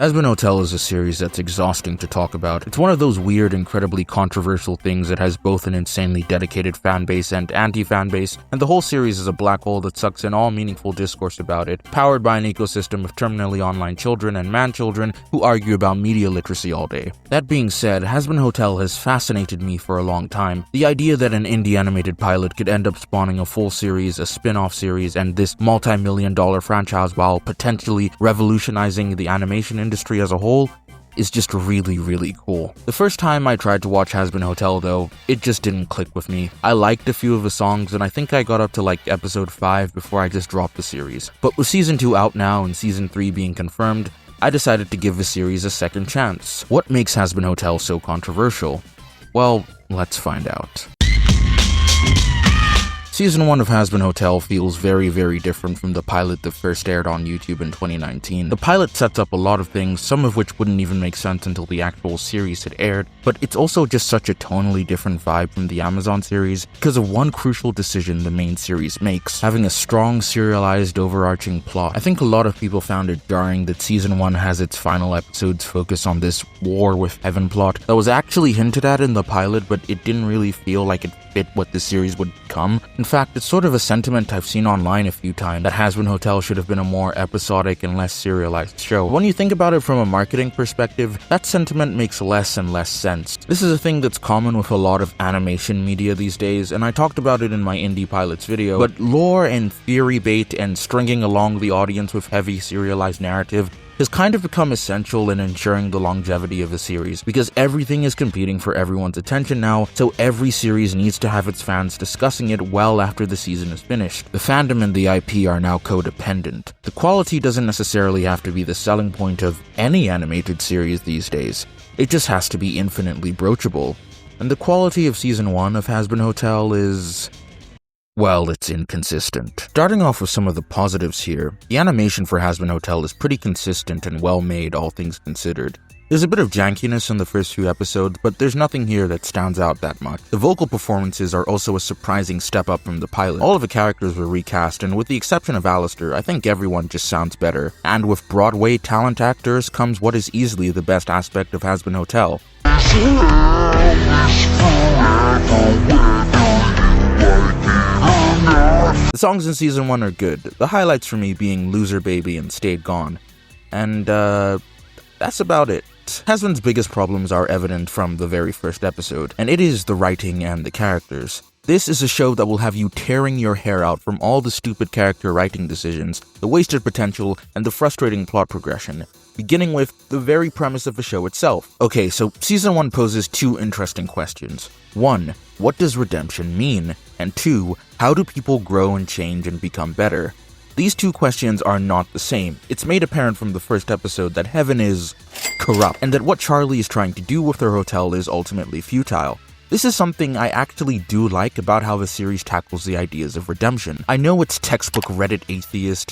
Hazbin Hotel is a series that's exhausting to talk about. It's one of those weird, incredibly controversial things that has both an insanely dedicated fanbase and anti-fanbase, and the whole series is a black hole that sucks in all meaningful discourse about it, powered by an ecosystem of terminally online children and man-children who argue about media literacy all day. That being said, Hazbin Hotel has fascinated me for a long time. The idea that an indie animated pilot could end up spawning a full series, a spin-off series, and this multi-million-dollar franchise while potentially revolutionizing the animation industry as a whole is just really cool. The first time I tried to watch Hazbin Hotel though, it just didn't click with me. I liked a few of the songs and I think I got up to like episode 5 before I just dropped the series. But with season 2 out now and season 3 being confirmed, I decided to give the series a second chance. What makes Hazbin Hotel so controversial? Well, let's find out. Season 1 of Hazbin Hotel feels very different from the pilot that first aired on YouTube in 2019. The pilot sets up a lot of things, some of which wouldn't even make sense until the actual series had aired, but it's also just such a tonally different vibe from the Amazon series because of one crucial decision the main series makes, having a strong serialized overarching plot. I think a lot of people found it jarring that Season 1 has its final episodes focus on this war with heaven plot that was actually hinted at in the pilot, but it didn't really feel like it fit what the series would become. In fact, it's sort of a sentiment I've seen online a few times, that Hazbin Hotel should have been a more episodic and less serialized show. When you think about it from a marketing perspective, that sentiment makes less and less sense. This is a thing that's common with a lot of animation media these days, and I talked about it in my Indie Pilots video, but lore and theory bait and stringing along the audience with heavy serialized narrative has kind of become essential in ensuring the longevity of a series, because everything is competing for everyone's attention now, so every series needs to have its fans discussing it well after the season is finished. The fandom and the IP are now codependent. The quality doesn't necessarily have to be the selling point of any animated series these days. It just has to be infinitely broachable. And the quality of Season 1 of Hazbin Hotel is... well, it's inconsistent. Starting off with some of the positives here, the animation for Hazbin Hotel is pretty consistent and well made, all things considered. There's a bit of jankiness in the first few episodes, but there's nothing here that stands out that much. The vocal performances are also a surprising step up from the pilot. All of the characters were recast, and with the exception of Alistair, I think everyone just sounds better. And with Broadway talent actors comes what is easily the best aspect of Hazbin Hotel. The songs in Season 1 are good, the highlights for me being Loser Baby and Stayed Gone. And, that's about it. Hazbin's biggest problems are evident from the very first episode, and it is the writing and the characters. This is a show that will have you tearing your hair out from all the stupid character writing decisions, the wasted potential, and the frustrating plot progression, beginning with the very premise of the show itself. Okay, so Season 1 poses two interesting questions. 1. What does redemption mean? And 2. How do people grow and change and become better? These two questions are not the same. It's made apparent from the first episode that heaven is corrupt, and that what Charlie is trying to do with her hotel is ultimately futile. This is something I actually do like about how the series tackles the ideas of redemption. I know it's textbook Reddit atheist,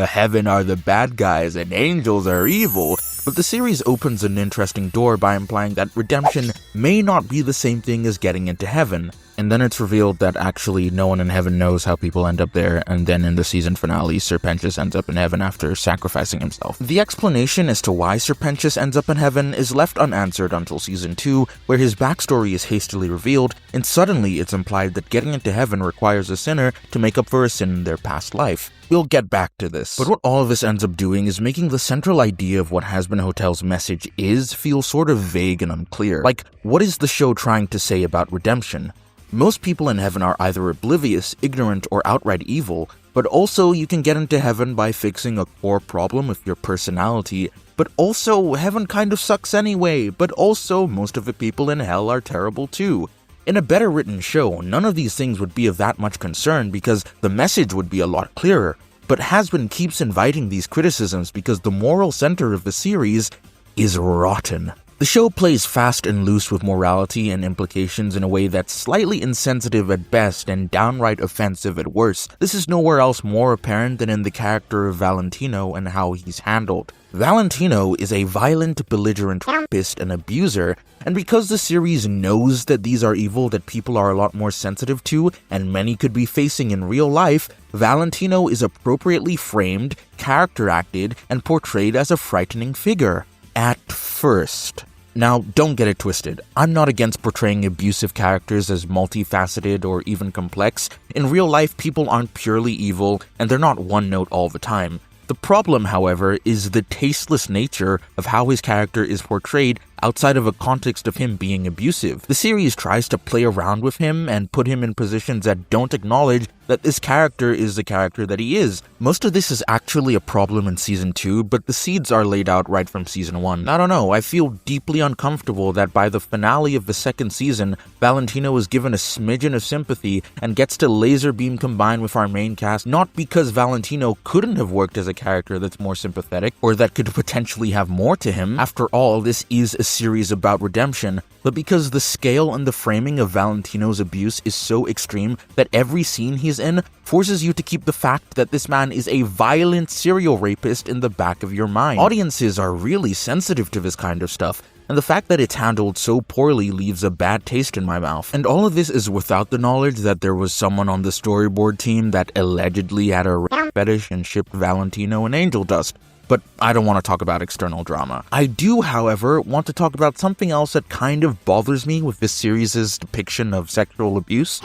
heaven are the bad guys and angels are evil, but the series opens an interesting door by implying that redemption may not be the same thing as getting into heaven. And then it's revealed that actually no one in heaven knows how people end up there, and then in the season finale, Serpentius ends up in heaven after sacrificing himself. The explanation as to why Serpentius ends up in heaven is left unanswered until Season 2, where his backstory is hastily revealed, and suddenly it's implied that getting into heaven requires a sinner to make up for a sin in their past life. We'll get back to this. But what all of this ends up doing is making the central idea of what Hazbin Hotel's message is feel sort of vague and unclear. Like, what is the show trying to say about redemption? Most people in heaven are either oblivious, ignorant, or outright evil, but also you can get into heaven by fixing a core problem with your personality, but also heaven kind of sucks anyway, but also most of the people in hell are terrible too. In a better written show, none of these things would be of that much concern because the message would be a lot clearer, but Hazbin keeps inviting these criticisms because the moral center of the series is rotten. The show plays fast and loose with morality and implications in a way that's slightly insensitive at best and downright offensive at worst. This is nowhere else more apparent than in the character of Valentino and how he's handled. Valentino is a violent, belligerent rapist and abuser, and because the series knows that these are evil that people are a lot more sensitive to, and many could be facing in real life, Valentino is appropriately framed, character acted, and portrayed as a frightening figure. At first. Now, don't get it twisted. I'm not against portraying abusive characters as multifaceted or even complex. In real life, people aren't purely evil, and they're not one note all the time. The problem, however, is the tasteless nature of how his character is portrayed outside of a context of him being abusive. The series tries to play around with him and put him in positions that don't acknowledge that this character is the character that he is. Most of this is actually a problem in Season 2, but the seeds are laid out right from Season 1. I don't know, I feel deeply uncomfortable that by the finale of the second season, Valentino is given a smidgen of sympathy and gets to laser beam combine with our main cast, not because Valentino couldn't have worked as a character that's more sympathetic, or that could potentially have more to him. After all, this is a series about redemption, but because the scale and the framing of Valentino's abuse is so extreme that every scene he's in forces you to keep the fact that this man is a violent serial rapist in the back of your mind. Audiences are really sensitive to this kind of stuff, and the fact that it's handled so poorly leaves a bad taste in my mouth. And all of this is without the knowledge that there was someone on the storyboard team that allegedly had a rape fetish and shipped Valentino and Angel Dust. But I don't want to talk about external drama. I do, however, want to talk about something else that kind of bothers me with this series' depiction of sexual abuse.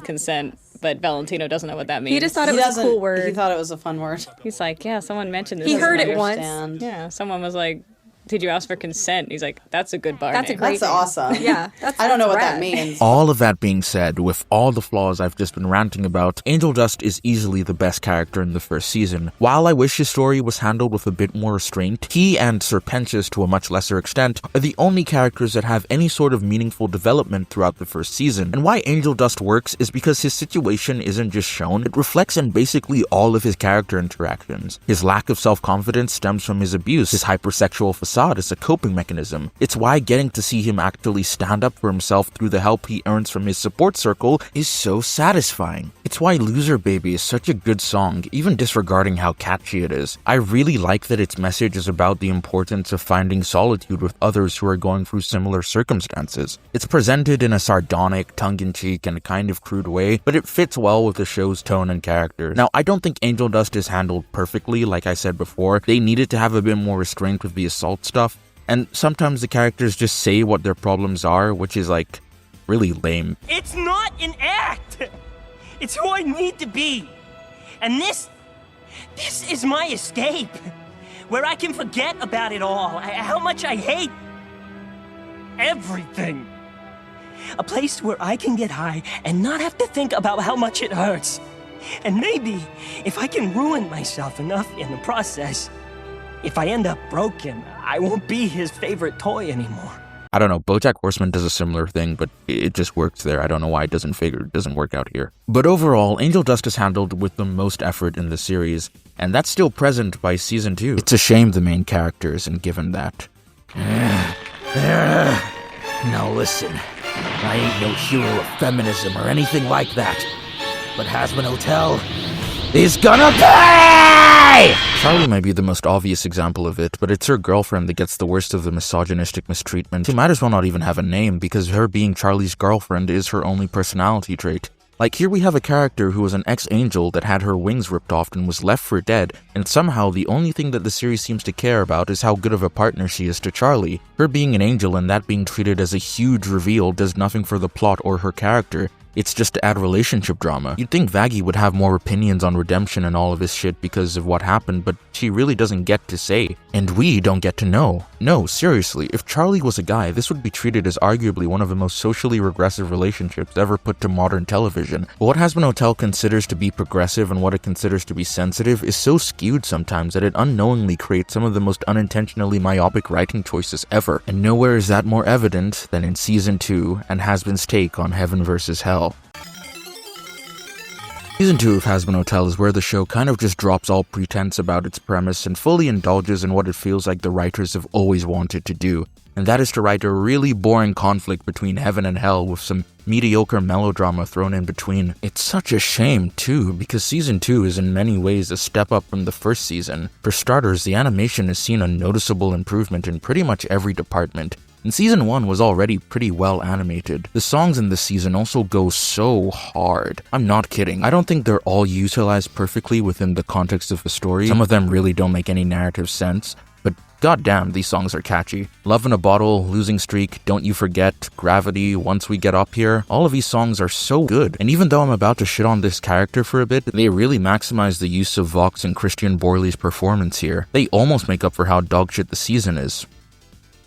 Consent, but Valentino doesn't know what that means. He just thought it was a cool word. He thought it was a fun word. He's like, yeah, someone mentioned this. He heard it Understand. once. Yeah, someone was like, did you ask for consent? He's like, that's a good bar That's name. a great That's awesome. Yeah, I don't know what that rad. means. All of that being said, with all the flaws I've just been ranting about, Angel Dust is easily the best character in the first season. While I wish his story was handled with a bit more restraint, he and Serpentius, to a much lesser extent, are the only characters that have any sort of meaningful development throughout the first season. And why Angel Dust works is because his situation isn't just shown, it reflects in basically all of his character interactions. His lack of self-confidence stems from his abuse. His hypersexual facade is a coping mechanism. It's why getting to see him actually stand up for himself through the help he earns from his support circle is so satisfying. It's why Loser Baby is such a good song, even disregarding how catchy it is. I really like that its message is about the importance of finding solitude with others who are going through similar circumstances. It's presented in a sardonic, tongue-in-cheek, and kind of crude way, but it fits well with the show's tone and character. Now, I don't think Angel Dust is handled perfectly, like I said before. They needed to have a bit more restraint with the assault stuff, and sometimes the characters just say what their problems are, which is, like, really lame. It's not an act! It's who I need to be! And this is my escape! Where I can forget about it all, how much I hate everything! A place where I can get high and not have to think about how much it hurts. And maybe, if I can ruin myself enough in the process, if I end up broken, I won't be his favorite toy anymore. I don't know, BoJack Horseman does a similar thing, but it just works there. I don't know why it doesn't work out here. But overall, Angel Dust is handled with the most effort in the series, and that's still present by Season 2. It's a shame the main character isn't given that. Now listen, I ain't no hero of feminism or anything like that, but Hazbin Hotel is gonna pay! Charlie might be the most obvious example of it, but it's her girlfriend that gets the worst of the misogynistic mistreatment. She might as well not even have a name, because her being Charlie's girlfriend is her only personality trait. Like, here we have a character who was an ex-angel that had her wings ripped off and was left for dead, and somehow the only thing that the series seems to care about is how good of a partner she is to Charlie. Her being an angel and that being treated as a huge reveal does nothing for the plot or her character. It's just to add relationship drama. You'd think Vaggie would have more opinions on redemption and all of this shit because of what happened, but she really doesn't get to say. And we don't get to know. No, seriously, if Charlie was a guy, this would be treated as arguably one of the most socially regressive relationships ever put to modern television. But what Hazbin Hotel considers to be progressive and what it considers to be sensitive is so skewed sometimes that it unknowingly creates some of the most unintentionally myopic writing choices ever. And nowhere is that more evident than in Season 2 and Hazbin's take on Heaven vs. Hell. Season 2 of Hazbin Hotel is where the show kind of just drops all pretense about its premise and fully indulges in what it feels like the writers have always wanted to do, and that is to write a really boring conflict between heaven and hell with some mediocre melodrama thrown in between. It's such a shame too, because Season 2 is in many ways a step up from the first season. For starters, the animation has seen a noticeable improvement in pretty much every department, and Season 1 was already pretty well animated. The songs in this season also go so hard. I'm not kidding. I don't think they're all utilized perfectly within the context of the story. Some of them really don't make any narrative sense, but goddamn, these songs are catchy. Love in a Bottle, Losing Streak, Don't You Forget, Gravity, Once We Get Up Here, all of these songs are so good. And even though I'm about to shit on this character for a bit, they really maximize the use of Vox and Christian Borley's performance here. They almost make up for how dogshit the season is.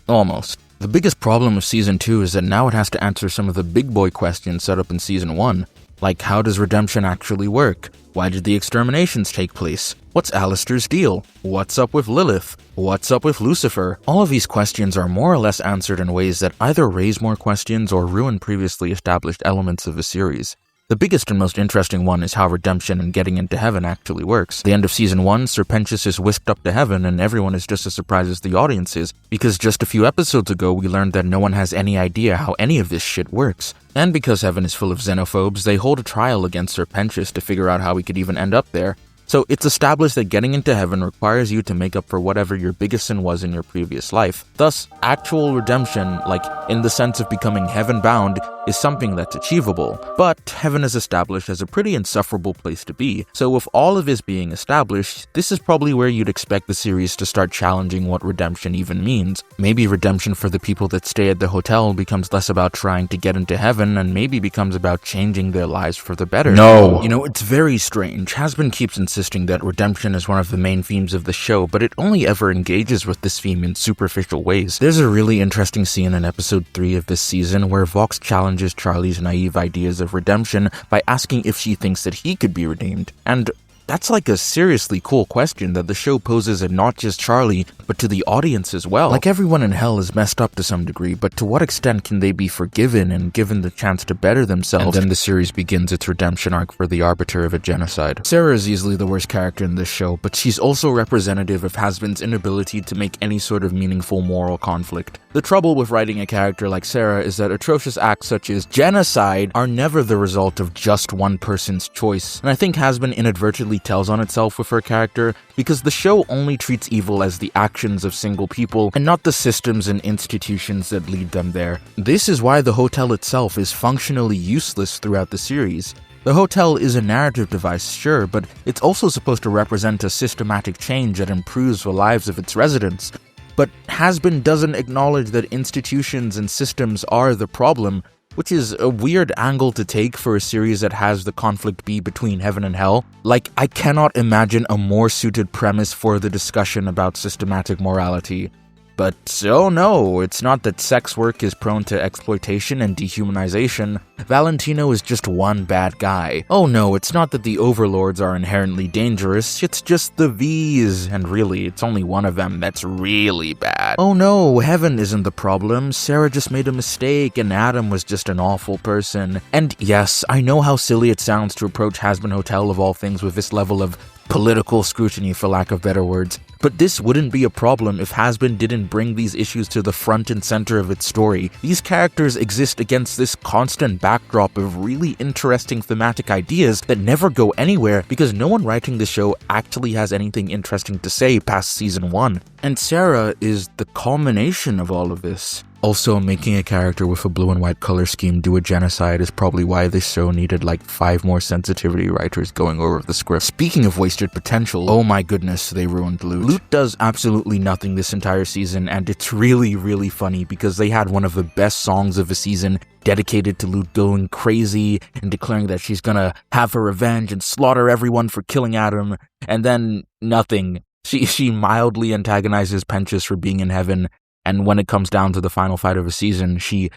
Almost. The biggest problem with Season 2 is that now it has to answer some of the big boy questions set up in Season 1, like how does redemption actually work? Why did the exterminations take place? What's Alistair's deal? What's up with Lilith? What's up with Lucifer? All of these questions are more or less answered in ways that either raise more questions or ruin previously established elements of the series. The biggest and most interesting one is how redemption and getting into heaven actually works. At the end of Season 1, Serpentius is whisked up to heaven and everyone is just as surprised as the audience is, because just a few episodes ago we learned that no one has any idea how any of this shit works. And because heaven is full of xenophobes, they hold a trial against Serpentius to figure out how he could even end up there. So it's established that getting into heaven requires you to make up for whatever your biggest sin was in your previous life. Thus, actual redemption, like in the sense of becoming heaven-bound, is something that's achievable. But heaven is established as a pretty insufferable place to be. So with all of this being established, this is probably where you'd expect the series to start challenging what redemption even means. Maybe redemption for the people that stay at the hotel becomes less about trying to get into heaven and maybe becomes about changing their lives for the better. No! You know, it's very strange. Hazbin keeps insisting that redemption is one of the main themes of the show, but it only ever engages with this theme in superficial ways. There's a really interesting scene in episode 3 of this season where Vox challenges Charlie's naive ideas of redemption by asking if she thinks that he could be redeemed. And that's like a seriously cool question that the show poses at not just Charlie, but to the audience as well. Like everyone in hell is messed up to some degree, but to what extent can they be forgiven and given the chance to better themselves? And then the series begins its redemption arc for the arbiter of a genocide. Sarah is easily the worst character in this show, but she's also representative of Hazbin's inability to make any sort of meaningful moral conflict. The trouble with writing a character like Sarah is that atrocious acts such as genocide are never the result of just one person's choice, and I think Hazbin inadvertently tells on itself with her character because the show only treats evil as the actions of single people and not the systems and institutions that lead them there. This is why the hotel itself is functionally useless throughout the series. The hotel is a narrative device, sure, but it's also supposed to represent a systematic change that improves the lives of its residents. But Hazbin doesn't acknowledge that institutions and systems are the problem, which is a weird angle to take for a series that has the conflict be between heaven and hell. Like, I cannot imagine a more suited premise for the discussion about systematic morality. But oh no, it's not that sex work is prone to exploitation and dehumanization. Valentino is just one bad guy. Oh no, it's not that the overlords are inherently dangerous, it's just the V's, and really, it's only one of them that's really bad. Oh no, heaven isn't the problem, Sarah just made a mistake and Adam was just an awful person. And yes, I know how silly it sounds to approach Hazbin Hotel of all things with this level of political scrutiny, for lack of better words. But this wouldn't be a problem if Hazbin didn't bring these issues to the front and center of its story. These characters exist against this constant backdrop of really interesting thematic ideas that never go anywhere because no one writing the show actually has anything interesting to say past season 1. And Sarah is the culmination of all of this. Also, making a character with a blue and white color scheme do a genocide is probably why this show needed like 5 more sensitivity writers going over the script. Speaking of wasted potential, oh my goodness, they ruined Loot. Loot does absolutely nothing this entire season, and it's really funny because they had one of the best songs of the season dedicated to Loot going crazy and declaring that she's gonna have her revenge and slaughter everyone for killing Adam, and then nothing. She mildly antagonizes Penchas for being in heaven, and when it comes down to the final fight of the season, she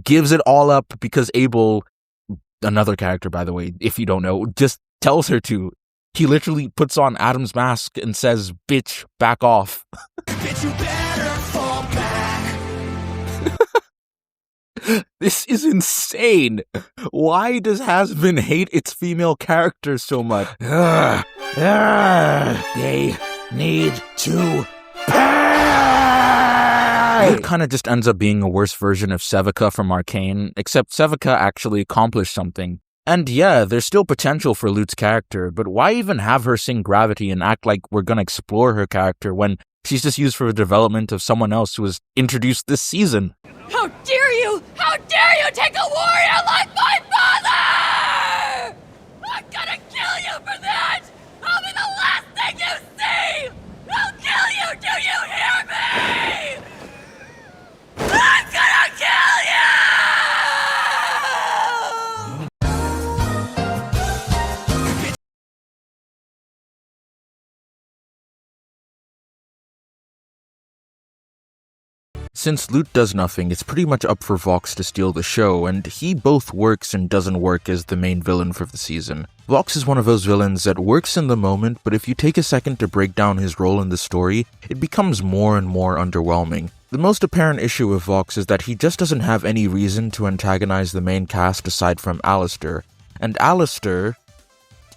gives it all up because Abel, another character by the way, if you don't know, just tells her to. He literally puts on Adam's mask and says, "Bitch, back off." Bitch, you better fall back. This is insane. Why does Hazbin hate its female characters so much? They need to pay! It kind of just ends up being a worse version of Sevica from Arcane, except Sevica actually accomplished something. And yeah, there's still potential for Lute's character, but why even have her sing Gravity and act like we're gonna explore her character when she's just used for the development of someone else who was introduced this season? How dare you! How dare you take a warrior like my father! I'm gonna kill you for that! I'll be the last thing you see! I'll kill you! Do you hear me? I'm gonna kill you! Since Lute does nothing, it's pretty much up for Vox to steal the show, and he both works and doesn't work as the main villain for the season. Vox is one of those villains that works in the moment, but if you take a second to break down his role in the story, it becomes more and more underwhelming. The most apparent issue with Vox is that he just doesn't have any reason to antagonize the main cast aside from Alistair. And Alistair,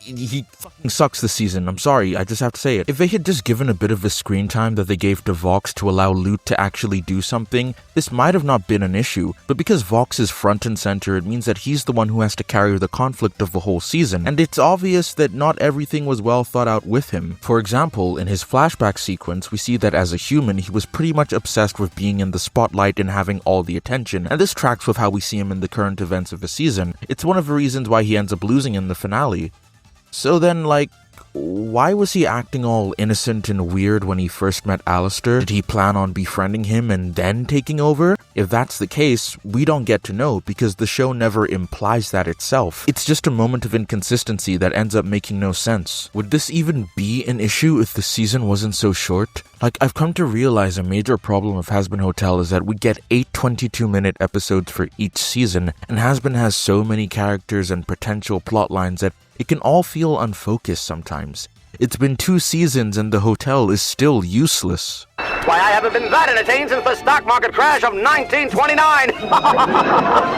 he fucking sucks this season, I'm sorry, I just have to say it. If they had just given a bit of the screen time that they gave to Vox to allow Lute to actually do something, this might have not been an issue, but because Vox is front and center, it means that he's the one who has to carry the conflict of the whole season, and it's obvious that not everything was well thought out with him. For example, in his flashback sequence, we see that as a human, he was pretty much obsessed with being in the spotlight and having all the attention, and this tracks with how we see him in the current events of the season. It's one of the reasons why he ends up losing in the finale. So then, why was he acting all innocent and weird when he first met Alistair? Did he plan on befriending him and then taking over? If that's the case, we don't get to know because the show never implies that itself. It's just a moment of inconsistency that ends up making no sense. Would this even be an issue if the season wasn't so short? I've come to realize a major problem of Hazbin Hotel is that we get 8 22-minute episodes for each season, and Hazbin has so many characters and potential plot lines that it can all feel unfocused sometimes. It's been 2 seasons and the hotel is still useless. Why, I haven't been that entertained since the stock market crash of 1929!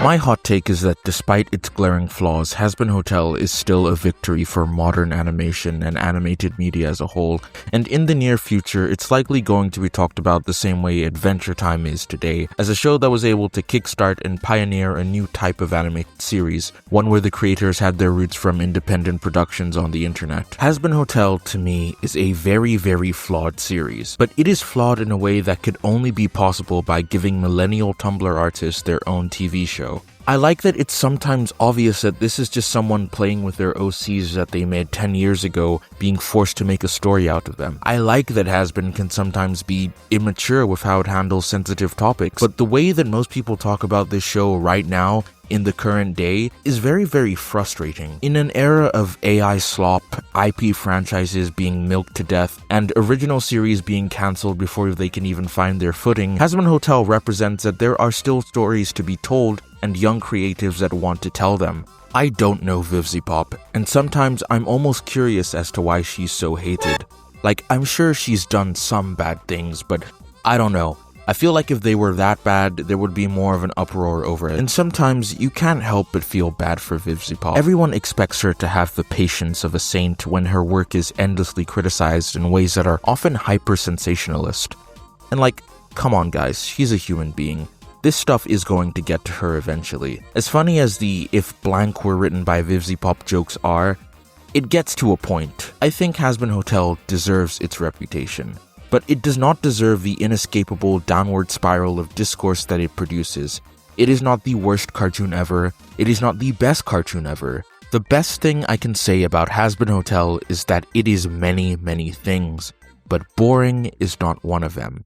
My hot take is that despite its glaring flaws, Hazbin Hotel is still a victory for modern animation and animated media as a whole, and in the near future, it's likely going to be talked about the same way Adventure Time is today, as a show that was able to kickstart and pioneer a new type of animated series, one where the creators had their roots from independent productions on the internet. Hazbin Hotel, to me, is a very, very flawed series, but it is flawed in a way that could only be possible by giving millennial Tumblr artists their own TV show. I like that it's sometimes obvious that this is just someone playing with their OCs that they made 10 years ago, being forced to make a story out of them. I like that Hazbin can sometimes be immature with how it handles sensitive topics, but the way that most people talk about this show right now, in the current day, is very, very frustrating. In an era of AI slop, IP franchises being milked to death, and original series being cancelled before they can even find their footing, Hazbin Hotel represents that there are still stories to be told and young creatives that want to tell them. I don't know Vivziepop, and sometimes I'm almost curious as to why she's so hated. I'm sure she's done some bad things, but I don't know. I feel like if they were that bad, there would be more of an uproar over it. And sometimes you can't help but feel bad for Vivziepop. Everyone expects her to have the patience of a saint when her work is endlessly criticized in ways that are often hyper-sensationalist. And come on guys, she's a human being. This stuff is going to get to her eventually. As funny as the "if blank were written by Vivziepop" jokes are, it gets to a point. I think Hazbin Hotel deserves its reputation, but it does not deserve the inescapable downward spiral of discourse that it produces. It is not the worst cartoon ever. It is not the best cartoon ever. The best thing I can say about Hazbin Hotel is that it is many, many things, but boring is not one of them.